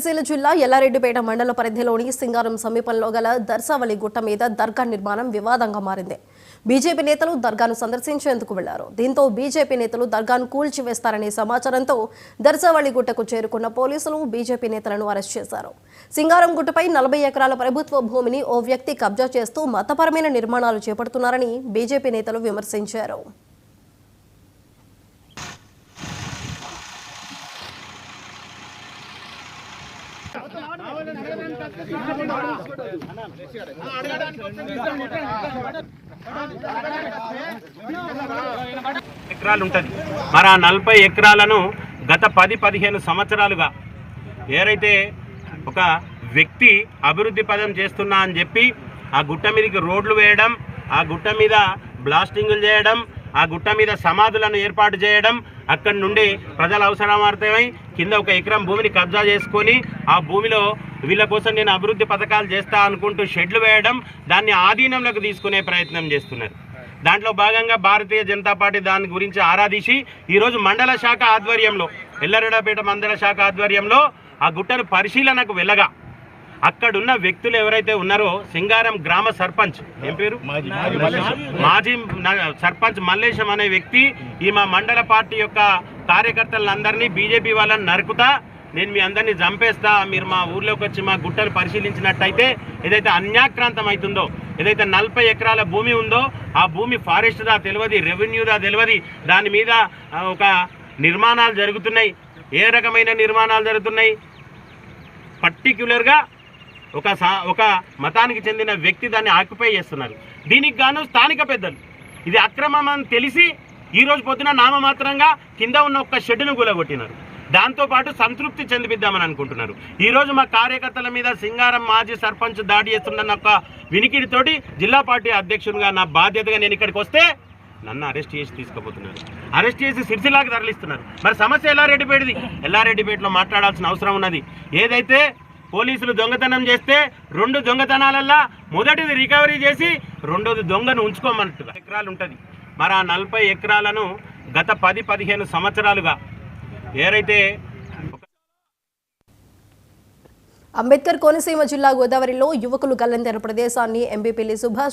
సిరిసిల్ల జిల్లా ఎల్లారెడ్డిపేట మండల పరిధిలోని సింగారం సమీపంలో గల దర్సావళి గుట్ట మీద దర్గా నిర్మాణం వివాదంగా మారింది. బీజేపీ నేతలు దర్గాను సందర్శించేందుకు వెళ్లారు. దీంతో బీజేపీ నేతలు దర్గాను కూల్చివేస్తారనే సమాచారంతో దర్సావళి గుట్టకు చేరుకున్న పోలీసులు బీజేపీ నేతలను అరెస్ట్ చేశారు. సింగారం గుట్టపై 40 ఎకరాల ప్రభుత్వ భూమిని ఓ వ్యక్తి కబ్జా చేస్తూ మతపరమైన నిర్మాణాలు చేపడుతున్నారని బీజేపీ నేతలు విమర్శించారు. ఎకరాలు ఉంటుంది. మరి ఆ 40 ఎకరాలను గత 10-15 సంవత్సరాలుగా ఏరైతే ఒక వ్యక్తి అభివృద్ధి పదం చేస్తున్నా అని చెప్పి ఆ గుట్ట మీదకి రోడ్లు వేయడం, ఆ గుట్ట మీద బ్లాస్టింగులు చేయడం, ఆ గుట్ట మీద సమాధులను ఏర్పాటు చేయడం, అక్కడి నుండి ప్రజల అవసరమార్థమై కింద 1 ఎకరం భూమిని కబ్జా చేసుకొని ఆ భూమిలో వీళ్ళ కోసం నేను అభివృద్ధి పథకాలు చేస్తా అనుకుంటూ షెడ్లు వేయడం, దాన్ని ఆధీనంలోకి తీసుకునే ప్రయత్నం చేస్తున్నారు. దాంట్లో భాగంగా భారతీయ జనతా పార్టీ దాని గురించి ఆరాధించి ఈరోజు మండల శాఖ ఆధ్వర్యంలో ఎల్లారెడ్డిపేట మండల శాఖ ఆధ్వర్యంలో ఆ గుట్టను పరిశీలనకు వెళ్ళగా అక్కడున్న వ్యక్తులు ఎవరైతే ఉన్నారో సింగారం గ్రామ సర్పంచ్, ఏం పేరు, మాజీ సర్పంచ్ మల్లేశం అనే వ్యక్తి ఈ మా మండల పార్టీ యొక్క కార్యకర్తలందరినీ బీజేపీ వాళ్ళని నరుకుతా, నేను మీ అందరినీ చంపేస్తా, మీరు మా ఊర్లోకి వచ్చి మా గుట్టను పరిశీలించినట్టయితే ఏదైతే అన్యాక్రాంతం అవుతుందో, ఏదైతే 40 ఎకరాల భూమి ఉందో ఆ భూమి ఫారెస్ట్దా తెలియదు, రెవెన్యూదా తెలియదు, దాని మీద ఒక నిర్మాణాలు జరుగుతున్నాయి. ఏ రకమైన నిర్మాణాలు జరుగుతున్నాయి? పర్టిక్యులర్గా ఒక మతానికి చెందిన వ్యక్తి దాన్ని ఆక్యుపై చేస్తున్నారు. దీనికి గాను స్థానిక పెద్దలు ఇది అక్రమం అని తెలిసి ఈరోజు పొద్దున నామమాత్రంగా కింద ఉన్న ఒక్క షెడ్డును కూలగొట్టినారు. దాంతోపాటు సంతృప్తి చెందిపిద్దామని అనుకుంటున్నారు. ఈరోజు మా కార్యకర్తల మీద సింగారం మాజీ సర్పంచ్ దాడి చేస్తున్న ఒక వినికిడితోటి జిల్లా పార్టీ అధ్యక్షునిగా నా బాధ్యతగా నేను ఇక్కడికి వస్తే నన్ను అరెస్ట్ చేసి తీసుకుపోతున్నారు. అరెస్ట్ చేసి సిరిసిల్లాకి తరలిస్తున్నారు. మరి సమస్య ఎల్లారెడ్డిపేటది. ఎల్లారెడ్డిపేటలో మాట్లాడాల్సిన అవసరం ఉన్నది. ఏదైతే పోలీసులు దొంగతనం చేస్తే 2 దొంగతనాలల్లా మొదటిది రికవరీ చేసి రెండోది దొంగను ఉంచుకోమన్నట్టుగా ఎకరాలు ఉంటుంది. మరి ఆ 40 ఎకరాలను గత 10-15 సంవత్సరాలుగా ఏరైతే అంబేద్కర్ కోనసీమ జిల్లా గోదావరిలో యువకులు గల్లంతైన ప్రదేశాన్ని ఎంపీ పిల్లి సుభాష్